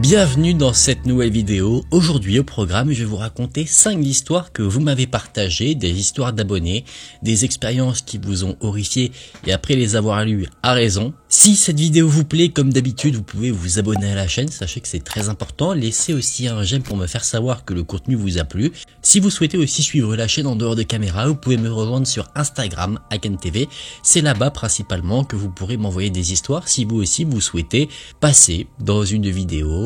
Bienvenue dans cette nouvelle vidéo. Aujourd'hui au programme, je vais vous raconter 5 histoires que vous m'avez partagées, des histoires d'abonnés, des expériences qui vous ont horrifié et après les avoir lues à raison. Si cette vidéo vous plaît, comme d'habitude, vous pouvez vous abonner à la chaîne, sachez que c'est très important. Laissez aussi un j'aime pour me faire savoir que le contenu vous a plu. Si vous souhaitez aussi suivre la chaîne en dehors de caméra, vous pouvez me rejoindre sur Instagram, AkenTV. C'est là-bas principalement que vous pourrez m'envoyer des histoires si vous aussi vous souhaitez passer dans une vidéo,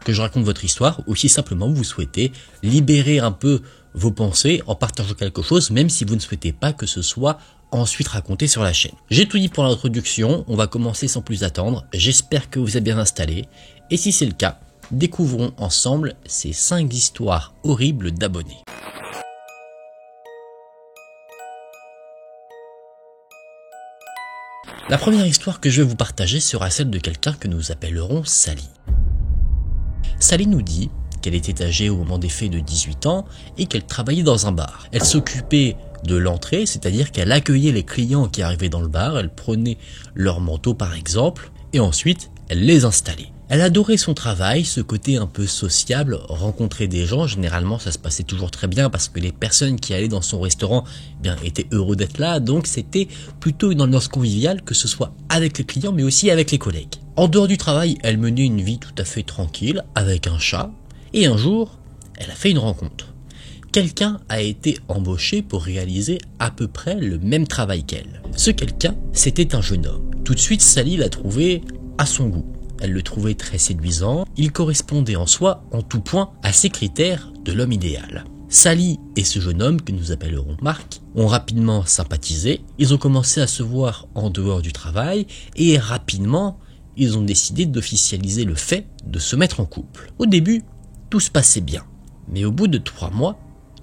que je raconte votre histoire, ou si simplement vous souhaitez libérer un peu vos pensées en partageant quelque chose, même si vous ne souhaitez pas que ce soit ensuite raconté sur la chaîne. J'ai tout dit pour l'introduction, on va commencer sans plus attendre. J'espère que vous êtes bien installés, et si c'est le cas, découvrons ensemble ces 5 histoires horribles d'abonnés. La première histoire que je vais vous partager sera celle de quelqu'un que nous appellerons Sally. Sally nous dit qu'elle était âgée au moment des faits de 18 ans et qu'elle travaillait dans un bar. Elle s'occupait de l'entrée, c'est-à-dire qu'elle accueillait les clients qui arrivaient dans le bar, elle prenait leur manteau par exemple, et ensuite elle les installait. Elle adorait son travail, ce côté un peu sociable, rencontrer des gens, généralement ça se passait toujours très bien parce que les personnes qui allaient dans son restaurant étaient heureux d'être là, donc c'était plutôt une ambiance conviviale, que ce soit avec les clients mais aussi avec les collègues. En dehors du travail, elle menait une vie tout à fait tranquille, avec un chat, et un jour, elle a fait une rencontre. Quelqu'un a été embauché pour réaliser à peu près le même travail qu'elle. Ce quelqu'un, c'était un jeune homme. Tout de suite, Sally l'a trouvé à son goût. Elle le trouvait très séduisant, il correspondait en soi, en tout point, à ses critères de l'homme idéal. Sally et ce jeune homme, que nous appellerons Marc, ont rapidement sympathisé, ils ont commencé à se voir en dehors du travail, et rapidement, ils ont décidé d'officialiser le fait de se mettre en couple. Au début, tout se passait bien, mais au bout de 3 mois,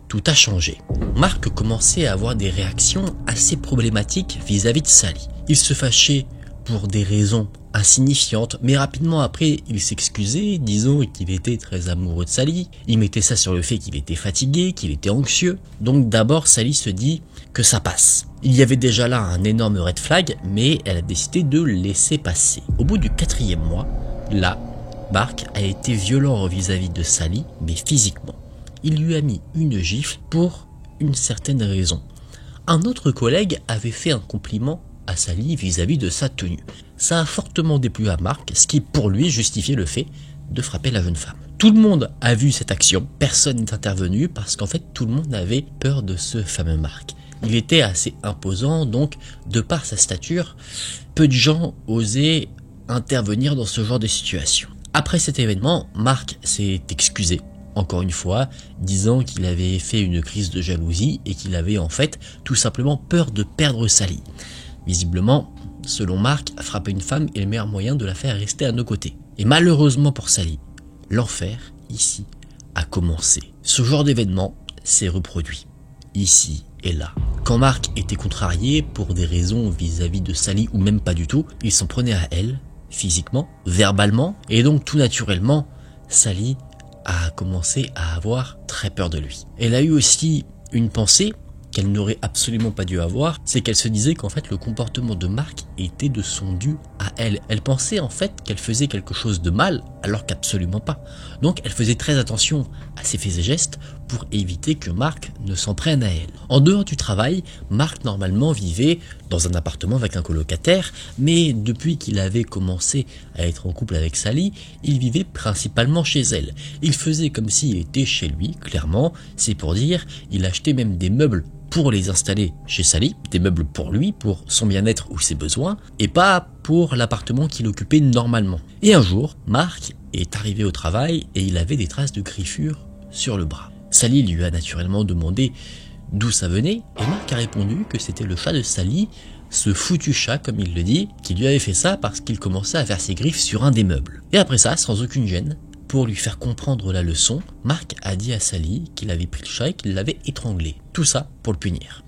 tout a changé. Marc commençait à avoir des réactions assez problématiques vis-à-vis de Sally. Il se fâchait pour des raisons insignifiantes, mais rapidement après, il s'excusait, disant qu'il était très amoureux de Sally. Il mettait ça sur le fait qu'il était fatigué, qu'il était anxieux. Donc d'abord, Sally se dit que ça passe. Il y avait déjà là un énorme red flag, mais elle a décidé de le laisser passer. Au bout du 4e mois, là, Marc a été violent vis-à-vis de Sally, mais physiquement. Il lui a mis une gifle pour une certaine raison. Un autre collègue avait fait un compliment à Sally vis-à-vis de sa tenue. Ça a fortement déplu à Marc, ce qui pour lui justifiait le fait de frapper la jeune femme. Tout le monde a vu cette action, personne n'est intervenu parce qu'en fait tout le monde avait peur de ce fameux Marc. Il était assez imposant, donc de par sa stature, peu de gens osaient intervenir dans ce genre de situation. Après cet événement, Marc s'est excusé, encore une fois, disant qu'il avait fait une crise de jalousie et qu'il avait en fait tout simplement peur de perdre Sally. Visiblement, selon Marc, frapper une femme est le meilleur moyen de la faire rester à nos côtés. Et malheureusement pour Sally, l'enfer, ici, a commencé. Ce genre d'événement s'est reproduit, ici et là. Quand Marc était contrarié pour des raisons vis-à-vis de Sally ou même pas du tout, il s'en prenait à elle, physiquement, verbalement, et donc tout naturellement, Sally a commencé à avoir très peur de lui. Elle a eu aussi une pensée qu'elle n'aurait absolument pas dû avoir, c'est qu'elle se disait qu'en fait le comportement de Marc était de son dû à elle. Elle pensait en fait qu'elle faisait quelque chose de mal, alors qu'absolument pas. Donc elle faisait très attention à ses faits et gestes pour éviter que Marc ne s'en prenne à elle. En dehors du travail, Marc normalement vivait dans un appartement avec un colocataire, mais depuis qu'il avait commencé à être en couple avec Sally, il vivait principalement chez elle. Il faisait comme s'il était chez lui, clairement, c'est pour dire, il achetait même des meubles pour les installer chez Sally, des meubles pour lui, pour son bien-être ou ses besoins, et pas pour l'appartement qu'il occupait normalement. Et un jour, Marc est arrivé au travail et il avait des traces de griffures sur le bras. Sally lui a naturellement demandé d'où ça venait, et Marc a répondu que c'était le chat de Sally, ce foutu chat comme il le dit, qui lui avait fait ça parce qu'il commençait à faire ses griffes sur un des meubles. Et après ça, sans aucune gêne, pour lui faire comprendre la leçon, Marc a dit à Sally qu'il avait pris le chat et qu'il l'avait étranglé. Tout ça pour le punir.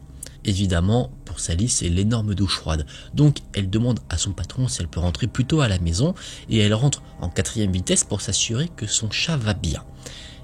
Évidemment, pour Sally, c'est l'énorme douche froide. Donc, elle demande à son patron si elle peut rentrer plus tôt à la maison et elle rentre en 4e vitesse pour s'assurer que son chat va bien.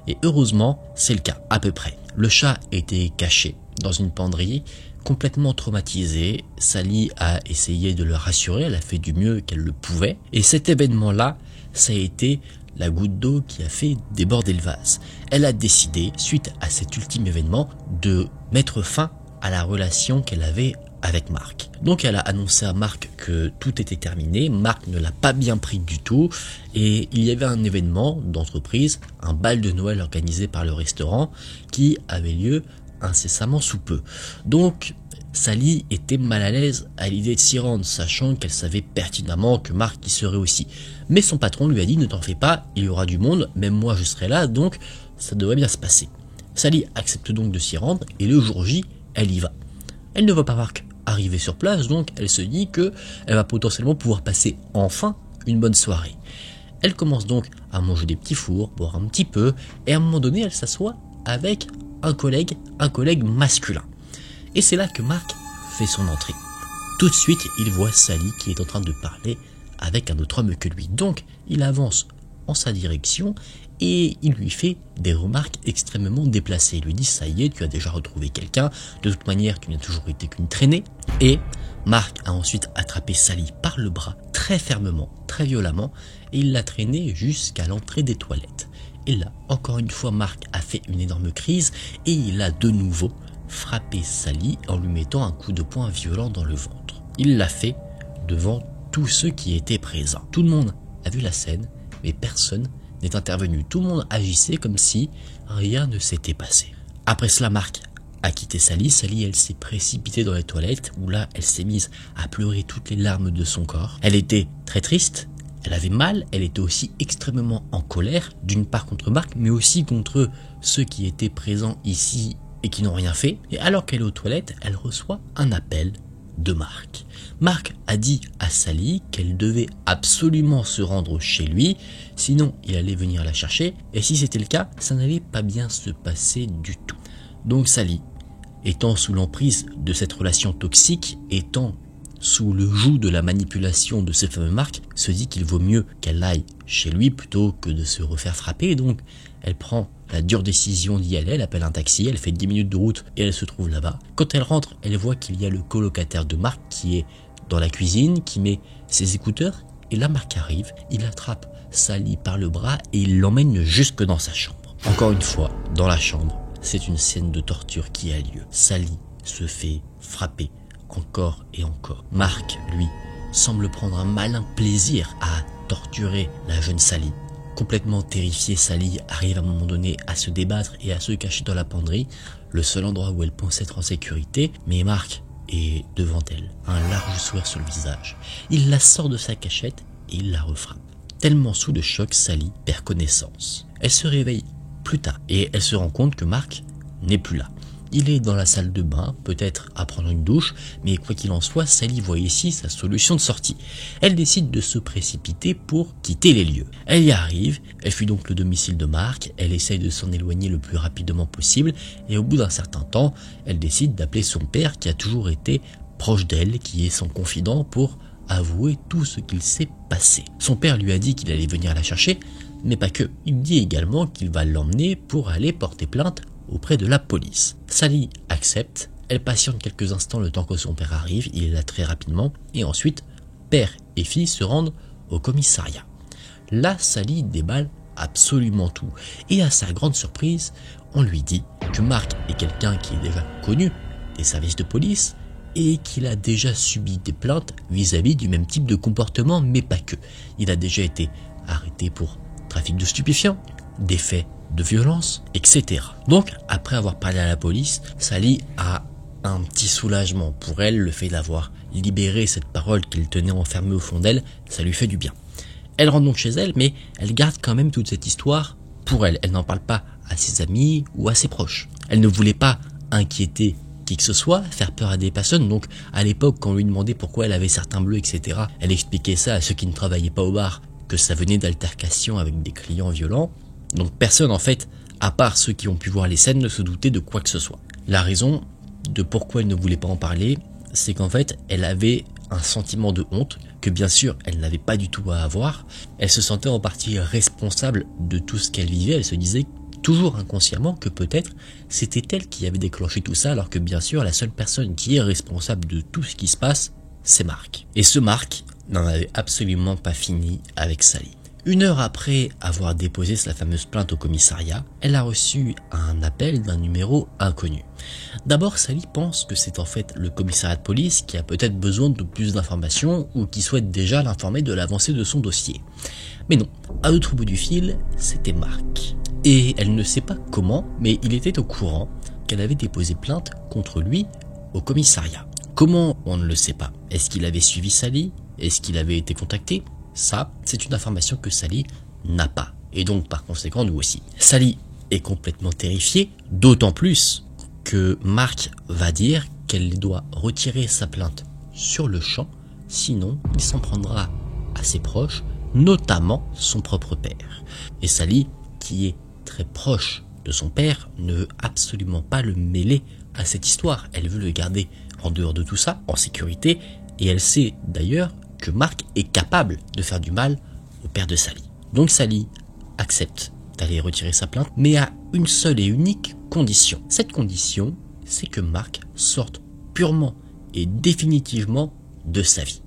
Et heureusement, c'est le cas, à peu près. Le chat était caché dans une penderie, complètement traumatisé. Sally a essayé de le rassurer, elle a fait du mieux qu'elle le pouvait. Et cet événement-là, ça a été la goutte d'eau qui a fait déborder le vase. Elle a décidé, suite à cet ultime événement, de mettre fin à la relation qu'elle avait avec Marc. Donc elle a annoncé à Marc que tout était terminé. Marc ne l'a pas bien pris du tout et il y avait un événement d'entreprise, un bal de Noël organisé par le restaurant qui avait lieu incessamment sous peu. Donc Sally était mal à l'aise à l'idée de s'y rendre, sachant qu'elle savait pertinemment que Marc y serait aussi. Mais son patron lui a dit: ne t'en fais pas, il y aura du monde, même moi je serai là, donc ça devrait bien se passer. Sally accepte donc de s'y rendre et le jour J, elle y va. Elle ne voit pas Marc arriver sur place, donc elle se dit que elle va potentiellement pouvoir passer enfin une bonne soirée. Elle commence donc à manger des petits fours, boire un petit peu, et à un moment donné, elle s'assoit avec un collègue masculin. Et c'est là que Marc fait son entrée. Tout de suite, il voit Sally qui est en train de parler avec un autre homme que lui. Donc, il avance en sa direction et il lui fait des remarques extrêmement déplacées. Il lui dit: ça y est, tu as déjà retrouvé quelqu'un, de toute manière tu n'as toujours été qu'une traînée. Et Marc a ensuite attrapé Sally par le bras très fermement, très violemment, et il l'a traînée jusqu'à l'entrée des toilettes. Et là, encore une fois, Marc a fait une énorme crise et il a de nouveau frappé Sally en lui mettant un coup de poing violent dans le ventre. Il l'a fait devant tous ceux qui étaient présents. Tout le monde a vu la scène, mais personne n'est intervenu. Tout le monde agissait comme si rien ne s'était passé. Après cela, Marc a quitté Sally. Sally, elle s'est précipitée dans les toilettes, où là, elle s'est mise à pleurer toutes les larmes de son corps. Elle était très triste, elle avait mal, elle était aussi extrêmement en colère, d'une part contre Marc, mais aussi contre ceux qui étaient présents ici et qui n'ont rien fait. Et alors qu'elle est aux toilettes, elle reçoit un appel de Marc. Marc a dit à Sally qu'elle devait absolument se rendre chez lui, sinon il allait venir la chercher, et si c'était le cas, ça n'allait pas bien se passer du tout. Donc Sally, étant sous l'emprise de cette relation toxique, étant sous le joug de la manipulation de ce fameux Marc, se dit qu'il vaut mieux qu'elle aille chez lui plutôt que de se refaire frapper, et donc elle prend la dure décision d'y aller. Elle appelle un taxi, elle fait 10 minutes de route et elle se trouve là-bas. Quand elle rentre, elle voit qu'il y a le colocataire de Marc qui est dans la cuisine, qui met ses écouteurs, et là Marc arrive, il attrape Sally par le bras et il l'emmène jusque dans sa chambre. Encore une fois, dans la chambre, c'est une scène de torture qui a lieu. Sally se fait frapper encore et encore. Marc, lui, semble prendre un malin plaisir à torturer la jeune Sally. Complètement terrifiée, Sally arrive à un moment donné à se débattre et à se cacher dans la penderie, le seul endroit où elle pense être en sécurité, mais Marc est devant elle, un large sourire sur le visage. Il la sort de sa cachette et il la refrappe. Tellement sous le choc, Sally perd connaissance. Elle se réveille plus tard et elle se rend compte que Marc n'est plus là. Il est dans la salle de bain, peut-être à prendre une douche, mais quoi qu'il en soit, Sally voit ici sa solution de sortie. Elle décide de se précipiter pour quitter les lieux. Elle y arrive, elle fuit donc le domicile de Marc, elle essaye de s'en éloigner le plus rapidement possible, et au bout d'un certain temps, elle décide d'appeler son père qui a toujours été proche d'elle, qui est son confident, pour avouer tout ce qu'il s'est passé. Son père lui a dit qu'il allait venir la chercher, mais pas que. Il dit également qu'il va l'emmener pour aller porter plainte auprès de la police. Sally accepte, elle patiente quelques instants le temps que son père arrive, il est là très rapidement, et ensuite, père et fille se rendent au commissariat. Là, Sally déballe absolument tout, et à sa grande surprise, on lui dit que Marc est quelqu'un qui est déjà connu des services de police, et qu'il a déjà subi des plaintes vis-à-vis du même type de comportement, mais pas que. Il a déjà été arrêté pour trafic de stupéfiants, des faits de violence, etc. Donc, après avoir parlé à la police, Sally a un petit soulagement. Pour elle, le fait d'avoir libéré cette parole qu'elle tenait enfermée au fond d'elle, ça lui fait du bien. Elle rentre donc chez elle, mais elle garde quand même toute cette histoire pour elle. Elle n'en parle pas à ses amis ou à ses proches. Elle ne voulait pas inquiéter qui que ce soit, faire peur à des personnes. Donc, à l'époque, quand on lui demandait pourquoi elle avait certains bleus, etc., elle expliquait ça à ceux qui ne travaillaient pas au bar, que ça venait d'altercations avec des clients violents. Donc personne en fait, à part ceux qui ont pu voir les scènes, ne se doutait de quoi que ce soit. La raison de pourquoi elle ne voulait pas en parler, c'est qu'en fait, elle avait un sentiment de honte que bien sûr, elle n'avait pas du tout à avoir. Elle se sentait en partie responsable de tout ce qu'elle vivait. Elle se disait toujours inconsciemment que peut-être c'était elle qui avait déclenché tout ça, alors que bien sûr, la seule personne qui est responsable de tout ce qui se passe, c'est Marc. Et ce Marc n'en avait absolument pas fini avec Sally. 1 heure après avoir déposé sa fameuse plainte au commissariat, elle a reçu un appel d'un numéro inconnu. D'abord, Sally pense que c'est en fait le commissariat de police qui a peut-être besoin de plus d'informations ou qui souhaite déjà l'informer de l'avancée de son dossier. Mais non, à l'autre bout du fil, c'était Marc. Et elle ne sait pas comment, mais il était au courant qu'elle avait déposé plainte contre lui au commissariat. Comment, on ne le sait pas. Est-ce qu'il avait suivi Sally? Est-ce qu'il avait été contacté? Ça, c'est une information que Sally n'a pas. Et donc, par conséquent, nous aussi. Sally est complètement terrifiée, d'autant plus que Marc va dire qu'elle doit retirer sa plainte sur le champ, sinon il s'en prendra à ses proches, notamment son propre père. Et Sally, qui est très proche de son père, ne veut absolument pas le mêler à cette histoire. Elle veut le garder en dehors de tout ça, en sécurité, et elle sait d'ailleurs que Marc est capable de faire du mal au père de Sally. Donc Sally accepte d'aller retirer sa plainte, mais à une seule et unique condition. Cette condition, c'est que Marc sorte purement et définitivement de sa vie.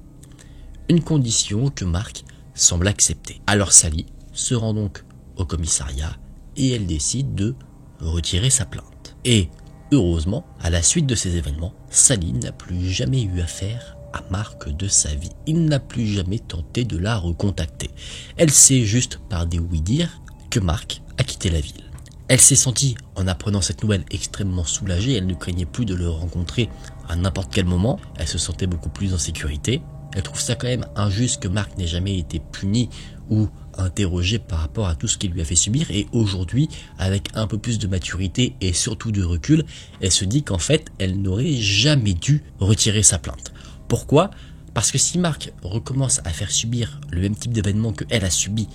Une condition que Marc semble accepter. Alors Sally se rend donc au commissariat et elle décide de retirer sa plainte. Et heureusement, à la suite de ces événements, Sally n'a plus jamais eu affaire à Marc de sa vie. Il n'a plus jamais tenté de la recontacter. Elle sait juste par des oui-dire que Marc a quitté la ville. Elle s'est sentie, en apprenant cette nouvelle, extrêmement soulagée. Elle ne craignait plus de le rencontrer à n'importe quel moment. Elle se sentait beaucoup plus en sécurité. Elle trouve ça quand même injuste que Marc n'ait jamais été puni ou interrogé par rapport à tout ce qu'il lui a fait subir. Et aujourd'hui, avec un peu plus de maturité et surtout de recul, elle se dit qu'en fait, elle n'aurait jamais dû retirer sa plainte. Pourquoi? Parce que si Marc recommence à faire subir le même type d'événement qu'elle a subi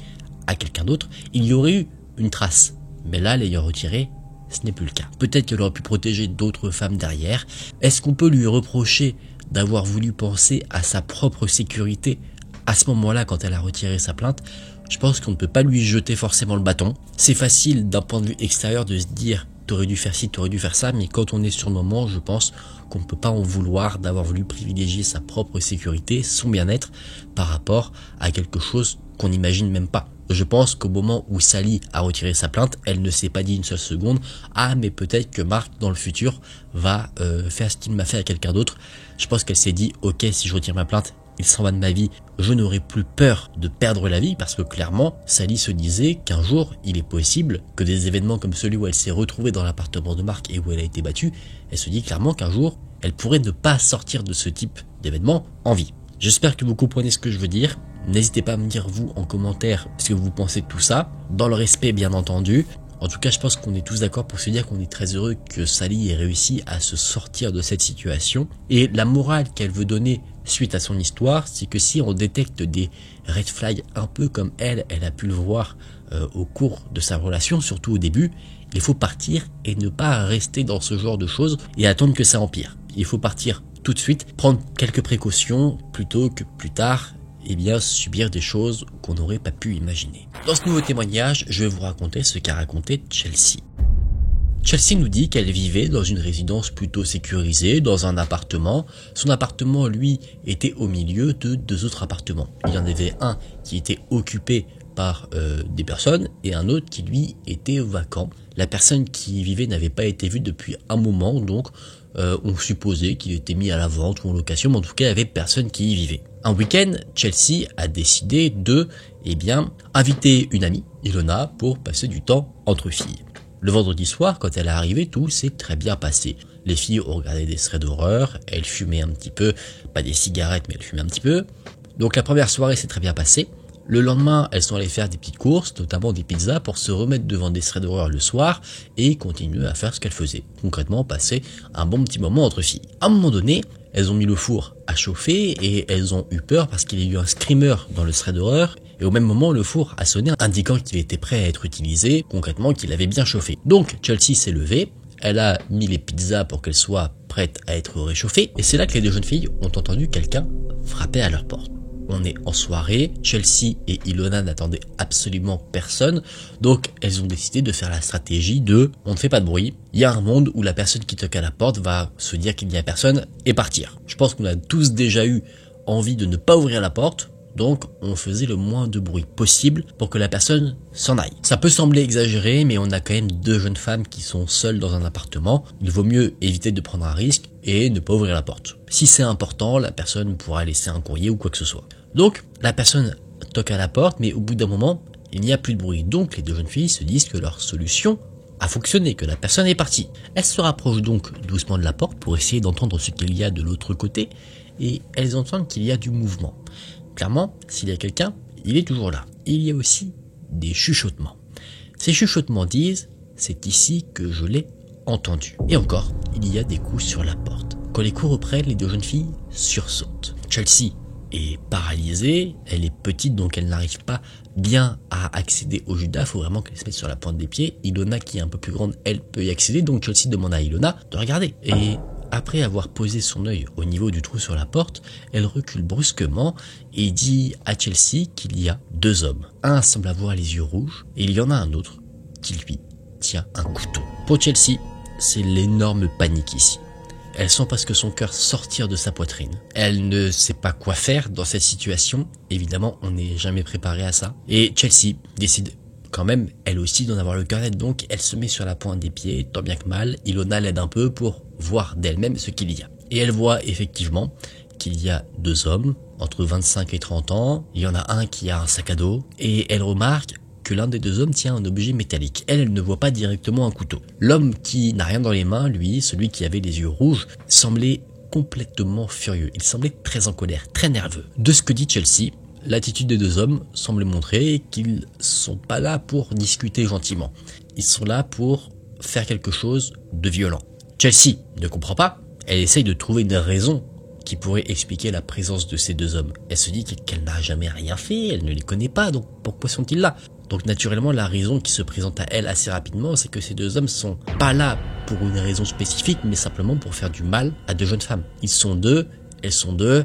à quelqu'un d'autre, il y aurait eu une trace. Mais là, l'ayant retiré, ce n'est plus le cas. Peut-être qu'elle aurait pu protéger d'autres femmes derrière. Est-ce qu'on peut lui reprocher d'avoir voulu penser à sa propre sécurité à ce moment-là quand elle a retiré sa plainte? Je pense qu'on ne peut pas lui jeter forcément le bâton. C'est facile d'un point de vue extérieur de se dire t'aurais dû faire ci, t'aurais dû faire ça, mais quand on est sur le moment, je pense qu'on ne peut pas en vouloir d'avoir voulu privilégier sa propre sécurité, son bien-être, par rapport à quelque chose qu'on n'imagine même pas. Je pense qu'au moment où Sally a retiré sa plainte, elle ne s'est pas dit une seule seconde « Ah, mais peut-être que Marc, dans le futur, va faire ce qu'il m'a fait à quelqu'un d'autre. » Je pense qu'elle s'est dit « Ok, si je retire ma plainte, il s'en va de ma vie, je n'aurai plus peur de perdre la vie » parce que clairement, Sally se disait qu'un jour, il est possible que des événements comme celui où elle s'est retrouvée dans l'appartement de Marc et où elle a été battue, elle se dit clairement qu'un jour, elle pourrait ne pas sortir de ce type d'événement en vie. J'espère que vous comprenez ce que je veux dire. N'hésitez pas à me dire vous en commentaire ce que vous pensez de tout ça, dans le respect bien entendu. En tout cas, je pense qu'on est tous d'accord pour se dire qu'on est très heureux que Sally ait réussi à se sortir de cette situation. Et la morale qu'elle veut donner suite à son histoire, c'est que si on détecte des red flags un peu comme elle a pu le voir au cours de sa relation, surtout au début, il faut partir et ne pas rester dans ce genre de choses et attendre que ça empire. Il faut partir tout de suite, prendre quelques précautions plutôt que plus tard subir des choses qu'on n'aurait pas pu imaginer. Dans ce nouveau témoignage, je vais vous raconter ce qu'a raconté Chelsea. Chelsea nous dit qu'elle vivait dans une résidence plutôt sécurisée, dans un appartement. Son appartement, lui, était au milieu de 2 autres appartements. Il y en avait un qui était occupé par des personnes et un autre qui, lui, était vacant. La personne qui y vivait n'avait pas été vue depuis un moment, donc on supposait qu'il était mis à la vente ou en location, mais en tout cas, il n'y avait personne qui y vivait. Un week-end, Chelsea a décidé de, inviter une amie, Ilona, pour passer du temps entre filles. Le vendredi soir, quand elle est arrivée, tout s'est très bien passé. Les filles ont regardé des threads d'horreur, elles fumaient un petit peu, pas des cigarettes, mais elles fumaient un petit peu. Donc la première soirée s'est très bien passée. Le lendemain, elles sont allées faire des petites courses, notamment des pizzas, pour se remettre devant des threads d'horreur le soir et continuer à faire ce qu'elles faisaient. Concrètement, passer un bon petit moment entre filles. À un moment donné, elles ont mis le four à chauffer et elles ont eu peur parce qu'il y a eu un screamer dans le thread d'horreur. Et au même moment, le four a sonné, indiquant qu'il était prêt à être utilisé, concrètement qu'il avait bien chauffé. Donc, Chelsea s'est levée, elle a mis les pizzas pour qu'elles soient prêtes à être réchauffées, et c'est là que les 2 jeunes filles ont entendu quelqu'un frapper à leur porte. On est en soirée, Chelsea et Ilona n'attendaient absolument personne, donc elles ont décidé de faire la stratégie de « on ne fait pas de bruit, il y a un monde où la personne qui toque à la porte va se dire qu'il n'y a personne et partir ». Je pense qu'on a tous déjà eu envie de ne pas ouvrir la porte, Donc on faisait le moins de bruit possible pour que la personne s'en aille. Ça peut sembler exagéré, mais on a quand même 2 jeunes femmes qui sont seules dans un appartement. Il vaut mieux éviter de prendre un risque et ne pas ouvrir la porte. Si c'est important, la personne pourra laisser un courrier ou quoi que ce soit. Donc la personne toque à la porte, mais au bout d'un moment, il n'y a plus de bruit. Donc les 2 jeunes filles se disent que leur solution a fonctionné, que la personne est partie. Elles se rapprochent donc doucement de la porte pour essayer d'entendre ce qu'il y a de l'autre côté, et elles entendent qu'il y a du mouvement. Clairement, s'il y a quelqu'un, il est toujours là. Il y a aussi des chuchotements. Ces chuchotements disent « c'est ici que je l'ai entendu ». Et encore, il y a des coups sur la porte. Quand les coups reprennent, les 2 jeunes filles sursautent. Chelsea est paralysée, elle est petite donc elle n'arrive pas bien à accéder au Judas, il faut vraiment qu'elle se mette sur la pointe des pieds. Ilona qui est un peu plus grande, elle peut y accéder, donc Chelsea demande à Ilona de regarder. Et après avoir posé son œil au niveau du trou sur la porte, elle recule brusquement et dit à Chelsea qu'il y a 2 hommes. Un semble avoir les yeux rouges et il y en a un autre qui lui tient un couteau. Pour Chelsea, c'est l'énorme panique ici. Elle sent presque son cœur sortir de sa poitrine. Elle ne sait pas quoi faire dans cette situation. Évidemment, on n'est jamais préparé à ça. Et Chelsea décide quand même, elle aussi, d'en avoir le cœur net. Donc, elle se met sur la pointe des pieds, tant bien que mal. Ilona l'aide un peu pour voir d'elle-même ce qu'il y a. Et elle voit effectivement qu'il y a 2 hommes, entre 25 et 30 ans. Il y en a un qui a un sac à dos. Et elle remarque que l'un des 2 hommes tient un objet métallique. Elle ne voit pas directement un couteau. L'homme qui n'a rien dans les mains, lui, celui qui avait les yeux rouges, semblait complètement furieux. Il semblait très en colère, très nerveux. De ce que dit Chelsea, l'attitude des 2 hommes semble montrer qu'ils sont pas là pour discuter gentiment. Ils sont là pour faire quelque chose de violent. Chelsea ne comprend pas. Elle essaye de trouver une raison qui pourrait expliquer la présence de ces 2 hommes. Elle se dit qu'elle n'a jamais rien fait, elle ne les connaît pas, donc pourquoi sont-ils là ? Donc naturellement, la raison qui se présente à elle assez rapidement, c'est que ces 2 hommes sont pas là pour une raison spécifique, mais simplement pour faire du mal à 2 jeunes femmes. Ils sont 2, elles sont 2.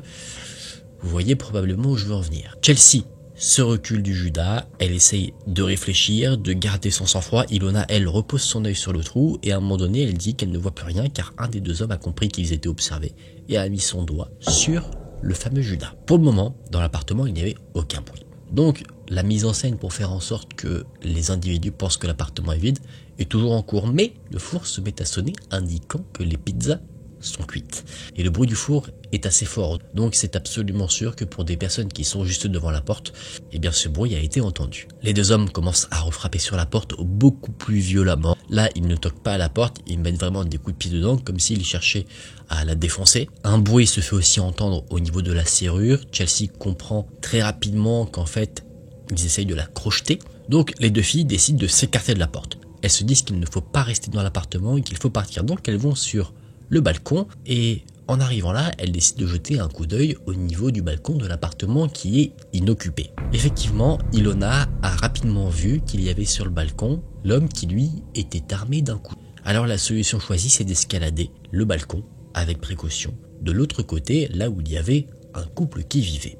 Vous voyez probablement où je veux en venir. Chelsea se recule du Judas, elle essaye de réfléchir, de garder son sang-froid. Ilona, elle, repose son œil sur le trou et à un moment donné, elle dit qu'elle ne voit plus rien car un des 2 hommes a compris qu'ils étaient observés et a mis son doigt sur le fameux Judas. Pour le moment, dans l'appartement, il n'y avait aucun bruit. Donc, la mise en scène pour faire en sorte que les individus pensent que l'appartement est vide est toujours en cours, mais le four se met à sonner, indiquant que les pizzas sont cuites. Et le bruit du four est assez fort, donc c'est absolument sûr que pour des personnes qui sont juste devant la porte, eh bien ce bruit a été entendu. Les 2 hommes commencent à refrapper sur la porte beaucoup plus violemment. Là, ils ne toquent pas à la porte, ils mettent vraiment des coups de pied dedans, comme s'ils cherchaient à la défoncer. Un bruit se fait aussi entendre au niveau de la serrure. Chelsea comprend très rapidement qu'en fait, ils essayent de la crocheter. Donc les 2 filles décident de s'écarter de la porte. Elles se disent qu'il ne faut pas rester dans l'appartement et qu'il faut partir. Donc elles vont sur le balcon et en arrivant là, elles décident de jeter un coup d'œil au niveau du balcon de l'appartement qui est inoccupé. Effectivement, Ilona a rapidement vu qu'il y avait sur le balcon l'homme qui lui était armé d'un couteau. Alors la solution choisie, c'est d'escalader le balcon avec précaution de l'autre côté, là où il y avait un couple qui vivait.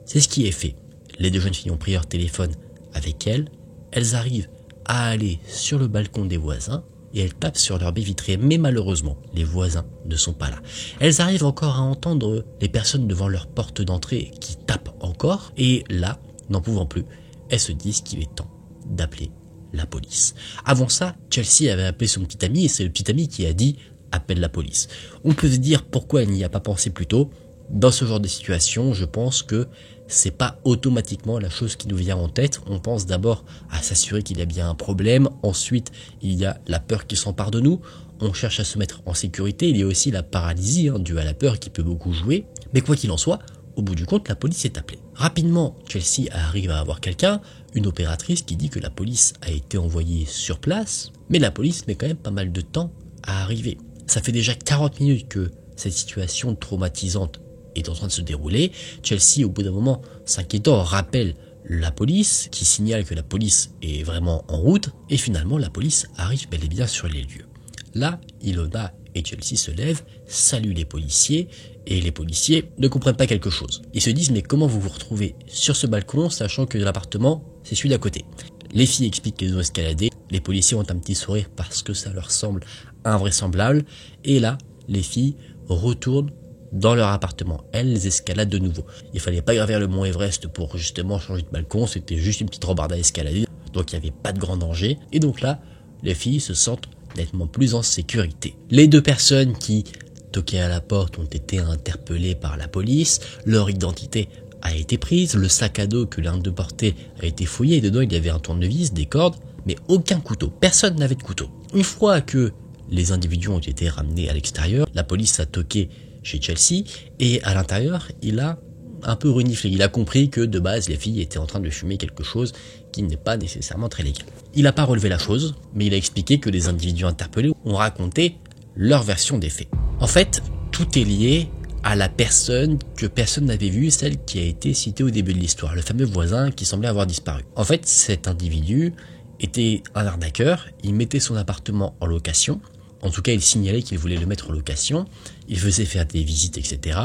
C'est ce qui est fait. Les 2 jeunes filles ont pris leur téléphone avec elles, elles arrivent à aller sur le balcon des voisins et elles tapent sur leur baie vitrée, mais malheureusement, les voisins ne sont pas là. Elles arrivent encore à entendre les personnes devant leur porte d'entrée qui tapent encore, et là, n'en pouvant plus, elles se disent qu'il est temps d'appeler la police. Avant ça, Chelsea avait appelé son petit ami, et c'est le petit ami qui a dit « appelle la police ». On peut se dire pourquoi elle n'y a pas pensé plus tôt. Dans ce genre de situation, je pense que c'est pas automatiquement la chose qui nous vient en tête. On pense d'abord à s'assurer qu'il y a bien un problème. Ensuite, il y a la peur qui s'empare de nous. On cherche à se mettre en sécurité. Il y a aussi la paralysie due à la peur qui peut beaucoup jouer. Mais quoi qu'il en soit, au bout du compte, la police est appelée. Rapidement, Chelsea arrive à avoir quelqu'un, une opératrice qui dit que la police a été envoyée sur place. Mais la police met quand même pas mal de temps à arriver. Ça fait déjà 40 minutes que cette situation traumatisante est en train de se dérouler. Chelsea, au bout d'un moment, s'inquiétant, rappelle la police, qui signale que la police est vraiment en route, et finalement la police arrive bel et bien sur les lieux. Là, Ilona et Chelsea se lèvent, saluent les policiers, et les policiers ne comprennent pas quelque chose. Ils se disent, mais comment vous vous retrouvez sur ce balcon, sachant que l'appartement, c'est celui d'à côté? Les filles expliquent qu'elles ont escaladé, les policiers ont un petit sourire parce que ça leur semble invraisemblable, et là, les filles retournent dans leur appartement. Elles escaladent de nouveau. Il fallait pas gravir le mont Everest pour justement changer de balcon, c'était juste une petite rambarde à escalader, donc il n'y avait pas de grand danger. Et donc là, les filles se sentent nettement plus en sécurité. Les 2 personnes qui toquaient à la porte ont été interpellées par la police, leur identité a été prise, le sac à dos que l'un d'eux portait a été fouillé, et dedans il y avait un tournevis, des cordes, mais aucun couteau. Personne n'avait de couteau. Une fois que les individus ont été ramenés à l'extérieur, la police a toqué chez Chelsea, et à l'intérieur, il a un peu reniflé. Il a compris que de base, les filles étaient en train de fumer quelque chose qui n'est pas nécessairement très légal. Il n'a pas relevé la chose, mais il a expliqué que les individus interpellés ont raconté leur version des faits. En fait, tout est lié à la personne que personne n'avait vue, celle qui a été citée au début de l'histoire, le fameux voisin qui semblait avoir disparu. En fait, cet individu était un arnaqueur, il mettait son appartement en location, en tout cas il signalait qu'il voulait le mettre en location, il faisait faire des visites, etc.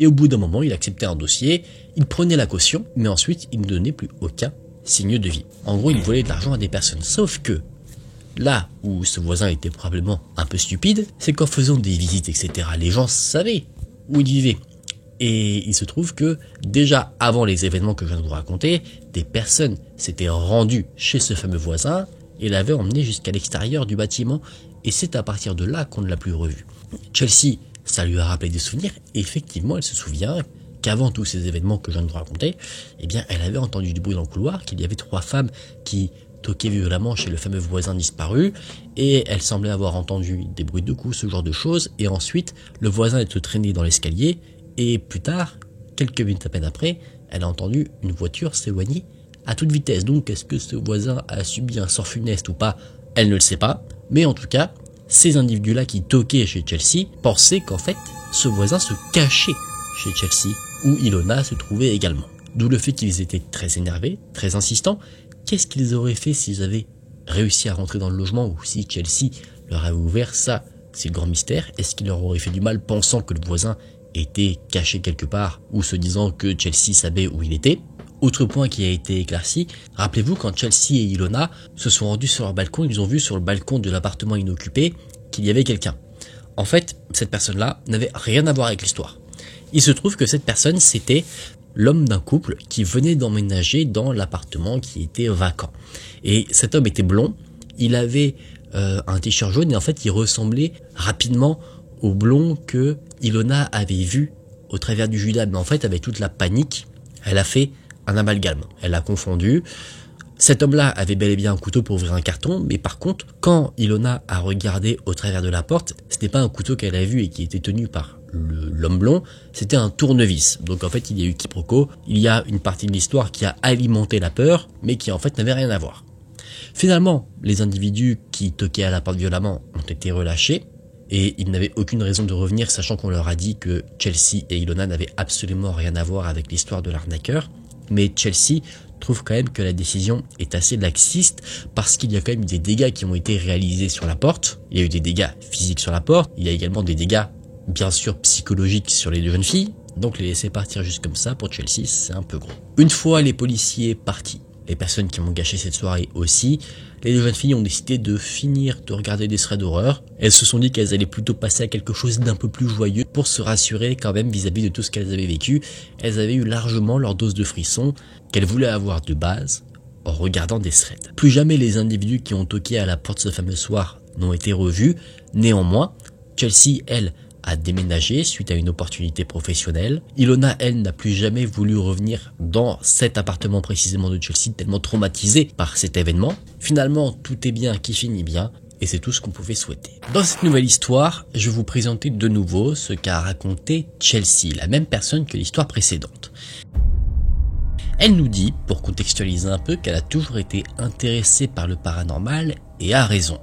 Et au bout d'un moment, il acceptait un dossier, il prenait la caution, mais ensuite il ne donnait plus aucun signe de vie. En gros, il volait de l'argent à des personnes, sauf que là où ce voisin était probablement un peu stupide, c'est qu'en faisant des visites, etc., les gens savaient où il vivait. Et il se trouve que déjà avant les événements que je viens de vous raconter, des personnes s'étaient rendues chez ce fameux voisin et l'avaient emmené jusqu'à l'extérieur du bâtiment, et c'est à partir de là qu'on ne l'a plus revu. Chelsea, ça lui a rappelé des souvenirs, et effectivement elle se souvient qu'avant tous ces événements que je viens de vous raconter, eh bien elle avait entendu du bruit dans le couloir, qu'il y avait 3 femmes qui toquaient violemment chez le fameux voisin disparu, et elle semblait avoir entendu des bruits de coups, ce genre de choses, et ensuite le voisin était traîné dans l'escalier, et plus tard, quelques minutes à peine après, elle a entendu une voiture s'éloigner à toute vitesse. Donc est-ce que ce voisin a subi un sort funeste ou pas? Elle ne le sait pas, mais en tout cas, ces individus-là qui toquaient chez Chelsea pensaient qu'en fait, ce voisin se cachait chez Chelsea, où Ilona se trouvait également. D'où le fait qu'ils étaient très énervés, très insistants. Qu'est-ce qu'ils auraient fait s'ils avaient réussi à rentrer dans le logement, ou si Chelsea leur avait ouvert? Ça, c'est le grand mystère. Est-ce qu'il leur aurait fait du mal pensant que le voisin était caché quelque part, ou se disant que Chelsea savait où il était? Autre point qui a été éclairci, rappelez-vous quand Chelsea et Ilona se sont rendus sur leur balcon, ils ont vu sur le balcon de l'appartement inoccupé qu'il y avait quelqu'un. En fait, cette personne-là n'avait rien à voir avec l'histoire. Il se trouve que cette personne, c'était l'homme d'un couple qui venait d'emménager dans l'appartement qui était vacant. Et cet homme était blond, il avait un t-shirt jaune, et en fait il ressemblait rapidement au blond que Ilona avait vu au travers du Judas. Mais en fait, avec toute la panique, elle a fait un amalgame. Elle a confondu. Cet homme-là avait bel et bien un couteau pour ouvrir un carton, mais par contre, quand Ilona a regardé au travers de la porte, ce n'est pas un couteau qu'elle a vu et qui était tenu par l'homme blond, c'était un tournevis. Donc en fait, il y a eu quiproquo. Il y a une partie de l'histoire qui a alimenté la peur, mais qui en fait n'avait rien à voir. Finalement, les individus qui toquaient à la porte violemment ont été relâchés, et ils n'avaient aucune raison de revenir, sachant qu'on leur a dit que Chelsea et Ilona n'avaient absolument rien à voir avec l'histoire de l'arnaqueur. Mais Chelsea trouve quand même que la décision est assez laxiste, parce qu'il y a quand même des dégâts qui ont été réalisés sur la porte. Il y a eu des dégâts physiques sur la porte, il y a également des dégâts bien sûr psychologiques sur les 2 jeunes filles, donc les laisser partir juste comme ça pour Chelsea, c'est un peu gros. Une fois les policiers partis, les personnes qui m'ont gâché cette soirée aussi, les 2 jeunes filles ont décidé de finir de regarder des threads d'horreur. Elles se sont dit qu'elles allaient plutôt passer à quelque chose d'un peu plus joyeux pour se rassurer quand même vis-à-vis de tout ce qu'elles avaient vécu. Elles avaient eu largement leur dose de frissons qu'elles voulaient avoir de base en regardant des threads. Plus jamais les individus qui ont toqué à la porte ce fameux soir n'ont été revus. Néanmoins, Chelsea, elle, a déménagé suite à une opportunité professionnelle. Ilona, elle, n'a plus jamais voulu revenir dans cet appartement précisément de Chelsea, tellement traumatisée par cet événement. Finalement, tout est bien qui finit bien, et c'est tout ce qu'on pouvait souhaiter. Dans cette nouvelle histoire, je vais vous présenter de nouveau ce qu'a raconté Chelsea, la même personne que l'histoire précédente. Elle nous dit, pour contextualiser un peu, qu'elle a toujours été intéressée par le paranormal, et a raison.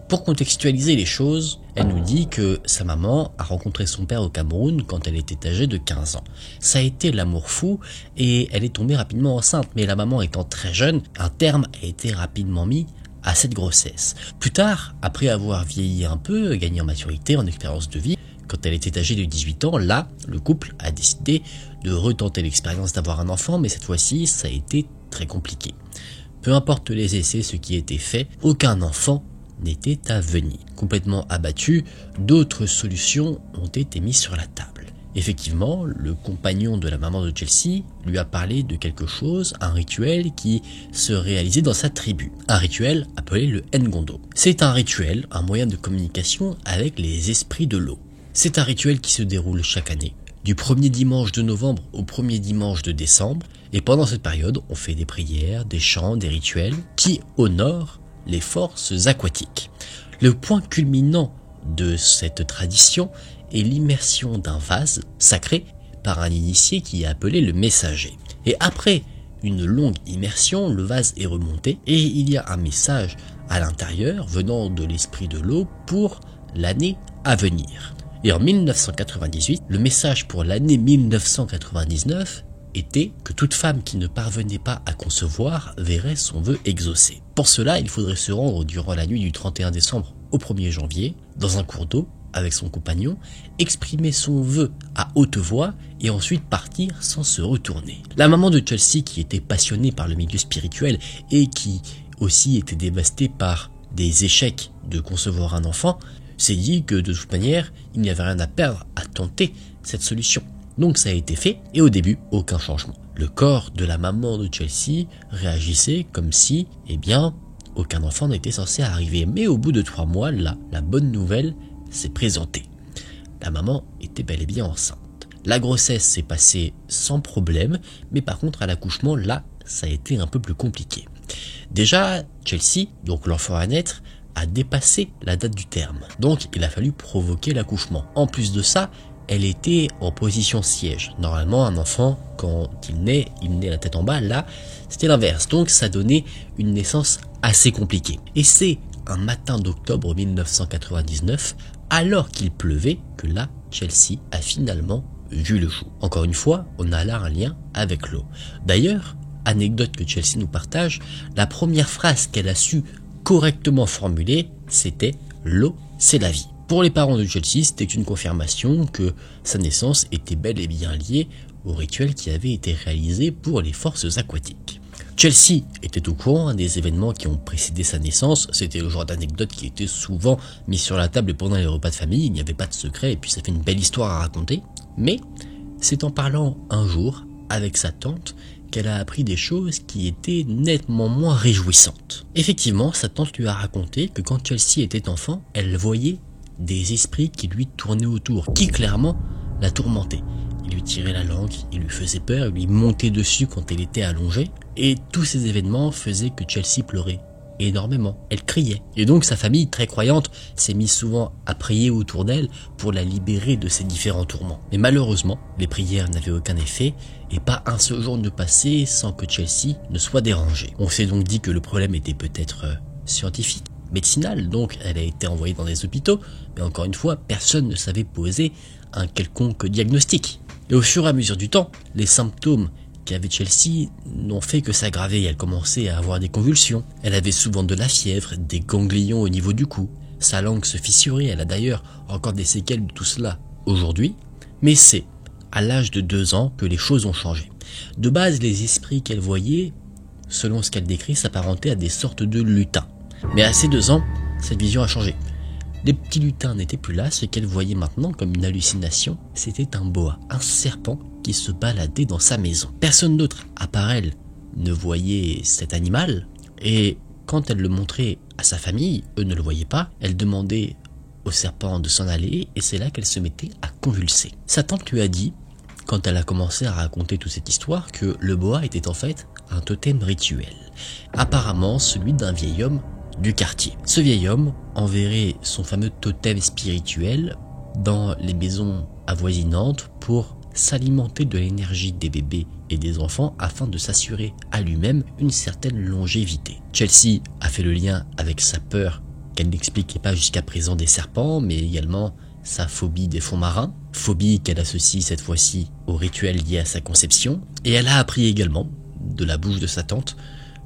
Pour contextualiser les choses, elle nous dit que sa maman a rencontré son père au Cameroun quand elle était âgée de 15 ans. Ça a été l'amour fou et elle est tombée rapidement enceinte, mais la maman étant très jeune, un terme a été rapidement mis à cette grossesse. Plus tard, après avoir vieilli un peu, gagné en maturité, en expérience de vie, quand elle était âgée de 18 ans, là, le couple a décidé de retenter l'expérience d'avoir un enfant, mais cette fois-ci, ça a été très compliqué. Peu importe les essais, ce qui était fait, aucun enfant n'était à venir. Complètement abattu, d'autres solutions ont été mises sur la table. Effectivement, le compagnon de la maman de Chelsea lui a parlé de quelque chose, un rituel qui se réalisait dans sa tribu. Un rituel appelé le Ngondo. C'est un rituel, un moyen de communication avec les esprits de l'eau. C'est un rituel qui se déroule chaque année, du premier dimanche de novembre au premier dimanche de décembre. Et pendant cette période, on fait des prières, des chants, des rituels qui honorent les forces aquatiques. Le point culminant de cette tradition est l'immersion d'un vase sacré par un initié qui est appelé le messager. Et après une longue immersion, le vase est remonté et il y a un message à l'intérieur venant de l'esprit de l'eau pour l'année à venir. Et en 1998, le message pour l'année 1999 était que toute femme qui ne parvenait pas à concevoir verrait son vœu exaucé. Pour cela, il faudrait se rendre durant la nuit du 31 décembre au 1er janvier dans un cours d'eau avec son compagnon, exprimer son vœu à haute voix et ensuite partir sans se retourner. La maman de Chelsea, qui était passionnée par le milieu spirituel et qui aussi était dévastée par des échecs de concevoir un enfant, s'est dit que de toute manière, il n'y avait rien à perdre à tenter cette solution. Donc ça a été fait et au début, aucun changement. Le corps de la maman de Chelsea réagissait comme si, aucun enfant n'était censé arriver. Mais au bout de 3 mois, là, la bonne nouvelle s'est présentée. La maman était bel et bien enceinte. La grossesse s'est passée sans problème, mais par contre à l'accouchement, là, ça a été un peu plus compliqué. Déjà, Chelsea, donc l'enfant à naître, a dépassé la date du terme. Donc il a fallu provoquer l'accouchement. En plus de ça, elle était en position siège. Normalement, un enfant, quand il naît la tête en bas. Là, c'était l'inverse. Donc ça donnait une naissance assez compliquée. Et c'est un matin d'octobre 1999, alors qu'il pleuvait, que là, Chelsea a finalement vu le jour. Encore une fois, on a là un lien avec l'eau. D'ailleurs, anecdote que Chelsea nous partage, la première phrase qu'elle a su correctement formuler, c'était « l'eau, c'est la vie ». Pour les parents de Chelsea, c'était une confirmation que sa naissance était bel et bien liée au rituel qui avait été réalisé pour les forces aquatiques. Chelsea était au courant des événements qui ont précédé sa naissance. C'était le genre d'anecdote qui était souvent mise sur la table pendant les repas de famille. Il n'y avait pas de secret et puis ça fait une belle histoire à raconter. Mais c'est en parlant un jour avec sa tante qu'elle a appris des choses qui étaient nettement moins réjouissantes. Effectivement, sa tante lui a raconté que quand Chelsea était enfant, elle voyait des esprits qui lui tournaient autour, qui clairement la tourmentaient. Il lui tirait la langue, il lui faisait peur, il lui montait dessus quand elle était allongée. Et tous ces événements faisaient que Chelsea pleurait énormément. Elle criait. Et donc sa famille, très croyante, s'est mise souvent à prier autour d'elle pour la libérer de ces différents tourments. Mais malheureusement, les prières n'avaient aucun effet et pas un seul jour ne passait sans que Chelsea ne soit dérangée. On s'est donc dit que le problème était peut-être scientifique, médicinal, donc elle a été envoyée dans des hôpitaux, mais encore une fois, personne ne savait poser un quelconque diagnostic. Et au fur et à mesure du temps, les symptômes qu'avait Chelsea n'ont fait que s'aggraver. Elle commençait à avoir des convulsions. Elle avait souvent de la fièvre, des ganglions au niveau du cou. Sa langue se fissurait. Elle a d'ailleurs encore des séquelles de tout cela aujourd'hui. Mais c'est à l'âge de 2 ans que les choses ont changé. De base, les esprits qu'elle voyait, selon ce qu'elle décrit, s'apparentaient à des sortes de lutins. Mais à ses 2 ans, cette vision a changé. Les petits lutins n'étaient plus là, ce qu'elle voyait maintenant comme une hallucination, c'était un boa, un serpent qui se baladait dans sa maison. Personne d'autre, à part elle, ne voyait cet animal, et quand elle le montrait à sa famille, eux ne le voyaient pas, elle demandait au serpent de s'en aller, et c'est là qu'elle se mettait à convulser. Sa tante lui a dit, quand elle a commencé à raconter toute cette histoire, que le boa était en fait un totem rituel, apparemment celui d'un vieil homme du quartier. Ce vieil homme enverrait son fameux totem spirituel dans les maisons avoisinantes pour s'alimenter de l'énergie des bébés et des enfants afin de s'assurer à lui-même une certaine longévité. Chelsea a fait le lien avec sa peur qu'elle n'expliquait pas jusqu'à présent des serpents, mais également sa phobie des fonds marins, phobie qu'elle associe cette fois-ci au rituel lié à sa conception, et elle a appris également, de la bouche de sa tante,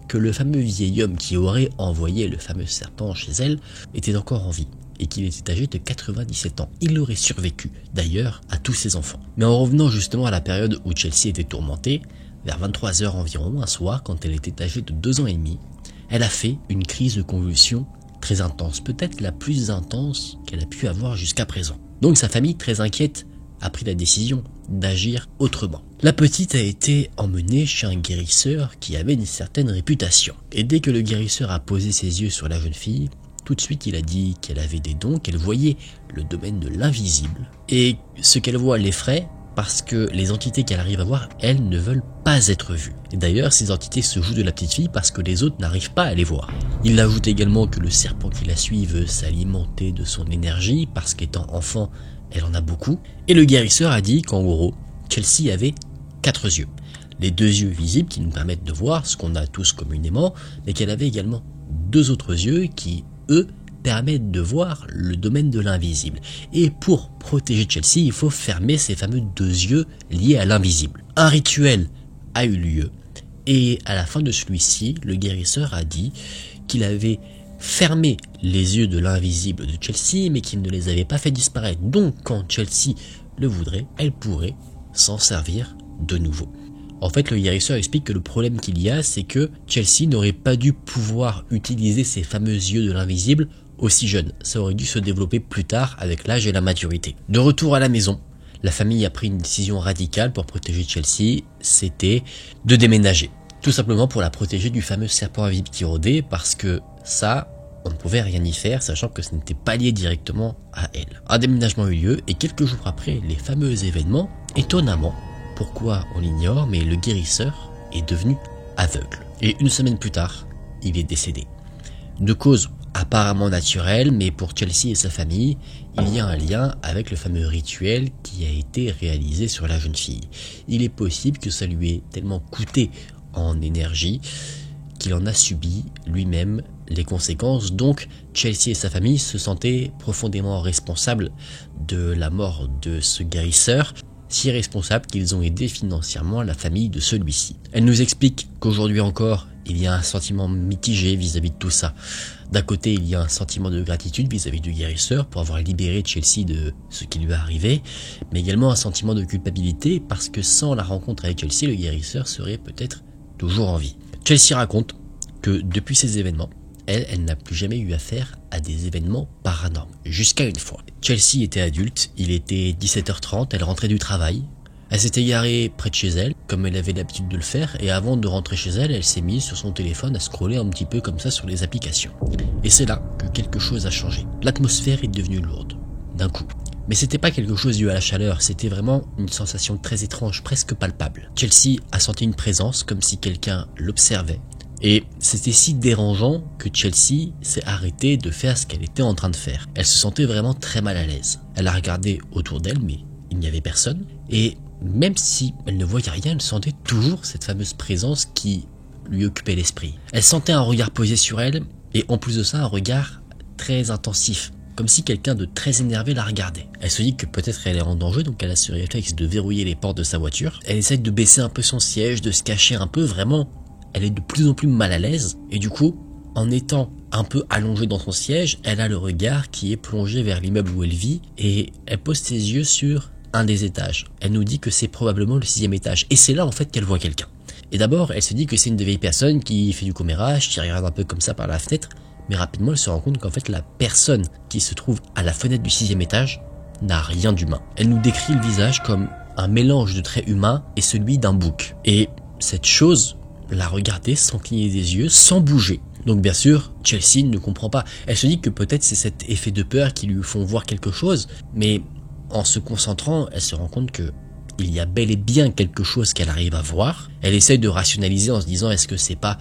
que le fameux vieil homme qui aurait envoyé le fameux serpent chez elle était encore en vie et qu'il était âgé de 97 ans. Il aurait survécu, d'ailleurs, à tous ses enfants. Mais en revenant justement à la période où Chelsea était tourmentée, vers 23h environ, un soir, quand elle était âgée de 2 ans et demi, elle a fait une crise de convulsion très intense, peut-être la plus intense qu'elle a pu avoir jusqu'à présent. Donc sa famille, très inquiète, a pris la décision d'agir autrement. La petite a été emmenée chez un guérisseur qui avait une certaine réputation. Et dès que le guérisseur a posé ses yeux sur la jeune fille, tout de suite il a dit qu'elle avait des dons, qu'elle voyait le domaine de l'invisible. Et ce qu'elle voit l'effraie parce que les entités qu'elle arrive à voir, elles ne veulent pas être vues. Et d'ailleurs, ces entités se jouent de la petite fille parce que les autres n'arrivent pas à les voir. Il ajoute également que le serpent qui la suit veut s'alimenter de son énergie parce qu'étant enfant, elle en a beaucoup. Et le guérisseur a dit qu'en gros, Chelsea avait 4 yeux. Les 2 yeux visibles qui nous permettent de voir ce qu'on a tous communément, mais qu'elle avait également 2 autres yeux qui, eux, permettent de voir le domaine de l'invisible. Et pour protéger Chelsea, il faut fermer ces fameux 2 yeux liés à l'invisible. Un rituel a eu lieu, et à la fin de celui-ci, le guérisseur a dit qu'il avait fermé les yeux de l'invisible de Chelsea, mais qu'il ne les avait pas fait disparaître. Donc quand Chelsea le voudrait, elle pourrait s'en servir de nouveau. En fait, le guérisseur explique que le problème qu'il y a, c'est que Chelsea n'aurait pas dû pouvoir utiliser ces fameux yeux de l'invisible aussi jeune. Ça aurait dû se développer plus tard avec l'âge et la maturité. De retour à la maison, la famille a pris une décision radicale pour protéger Chelsea, c'était de déménager. Tout simplement pour la protéger du fameux serpent invisible qui rôdait, parce que ça, on ne pouvait rien y faire, sachant que ce n'était pas lié directement à elle. Un déménagement eut lieu, et quelques jours après les fameux événements, étonnamment, pourquoi on l'ignore, mais le guérisseur est devenu aveugle. Et une semaine plus tard, il est décédé. De cause apparemment naturelle, mais pour Chelsea et sa famille, il y a un lien avec le fameux rituel qui a été réalisé sur la jeune fille. Il est possible que ça lui ait tellement coûté en énergie qu'il en a subi lui-même les conséquences. Donc Chelsea et sa famille se sentaient profondément responsables de la mort de ce guérisseur, si responsables qu'ils ont aidé financièrement la famille de celui-ci. Elle nous explique qu'aujourd'hui encore, il y a un sentiment mitigé vis-à-vis de tout ça. D'un côté, il y a un sentiment de gratitude vis-à-vis du guérisseur pour avoir libéré Chelsea de ce qui lui est arrivé, mais également un sentiment de culpabilité parce que sans la rencontre avec Chelsea, le guérisseur serait peut-être toujours en vie. Chelsea raconte que depuis ces événements, elle n'a plus jamais eu affaire à des événements paranormaux, jusqu'à une fois. Chelsea était adulte, il était 17h30, elle rentrait du travail. Elle s'était garée près de chez elle, comme elle avait l'habitude de le faire, et avant de rentrer chez elle, elle s'est mise sur son téléphone à scroller un petit peu comme ça sur les applications. Et c'est là que quelque chose a changé. L'atmosphère est devenue lourde, d'un coup. Mais c'était pas quelque chose dû à la chaleur, c'était vraiment une sensation très étrange, presque palpable. Chelsea a senti une présence, comme si quelqu'un l'observait. Et c'était si dérangeant que Chelsea s'est arrêtée de faire ce qu'elle était en train de faire. Elle se sentait vraiment très mal à l'aise. Elle a regardé autour d'elle, mais il n'y avait personne. Et même si elle ne voyait rien, elle sentait toujours cette fameuse présence qui lui occupait l'esprit. Elle sentait un regard posé sur elle, et en plus de ça, un regard très intensif, comme si quelqu'un de très énervé la regardait. Elle se dit que peut-être elle est en danger, donc elle a ce réflexe de verrouiller les portes de sa voiture. Elle essaie de baisser un peu son siège, de se cacher un peu, vraiment. Elle est de plus en plus mal à l'aise, et du coup, en étant un peu allongée dans son siège, elle a le regard qui est plongé vers l'immeuble où elle vit, et elle pose ses yeux sur un des étages. Elle nous dit que c'est probablement le 6e étage, et c'est là en fait qu'elle voit quelqu'un. Et d'abord, elle se dit que c'est une de vieilles personnes qui fait du commérage, qui regarde un peu comme ça par la fenêtre, mais rapidement elle se rend compte qu'en fait la personne qui se trouve à la fenêtre du 6e étage n'a rien d'humain. Elle nous décrit le visage comme un mélange de traits humains et celui d'un bouc. Et cette chose la regardait sans cligner des yeux, sans bouger. Donc bien sûr, Chelsea ne comprend pas. Elle se dit que peut-être c'est cet effet de peur qui lui font voir quelque chose, mais en se concentrant, elle se rend compte que il y a bel et bien quelque chose qu'elle arrive à voir. Elle essaye de rationaliser en se disant est-ce que c'est pas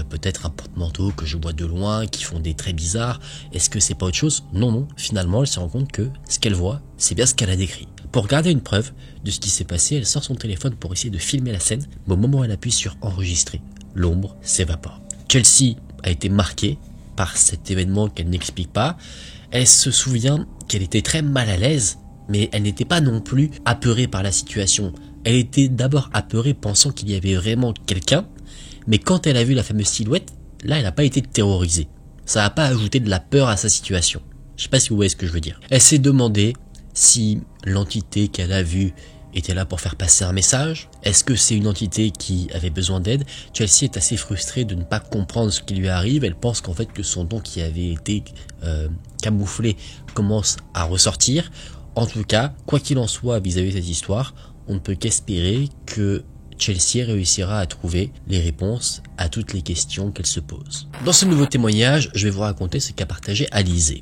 peut-être un porte-manteau que je vois de loin, qui font des traits bizarres, est-ce que c'est pas autre chose? Non, finalement elle se rend compte que ce qu'elle voit, c'est bien ce qu'elle a décrit. Pour garder une preuve de ce qui s'est passé, elle sort son téléphone pour essayer de filmer la scène, mais au moment où elle appuie sur enregistrer, l'ombre s'évapore. Chelsea a été marquée par cet événement qu'elle n'explique pas. Elle se souvient qu'elle était très mal à l'aise, mais elle n'était pas non plus apeurée par la situation. Elle était d'abord apeurée pensant qu'il y avait vraiment quelqu'un, mais quand elle a vu la fameuse silhouette, là elle n'a pas été terrorisée. Ça n'a pas ajouté de la peur à sa situation. Je sais pas si vous voyez ce que je veux dire. Elle s'est demandé si l'entité qu'elle a vue était là pour faire passer un message? Est-ce que c'est une entité qui avait besoin d'aide? Chelsea est assez frustrée de ne pas comprendre ce qui lui arrive. Elle pense qu'en fait que son don qui avait été camouflé commence à ressortir. En tout cas, quoi qu'il en soit vis-à-vis de cette histoire, on ne peut qu'espérer que Chelsea réussira à trouver les réponses à toutes les questions qu'elle se pose. Dans ce nouveau témoignage, je vais vous raconter ce qu'a partagé Alizée.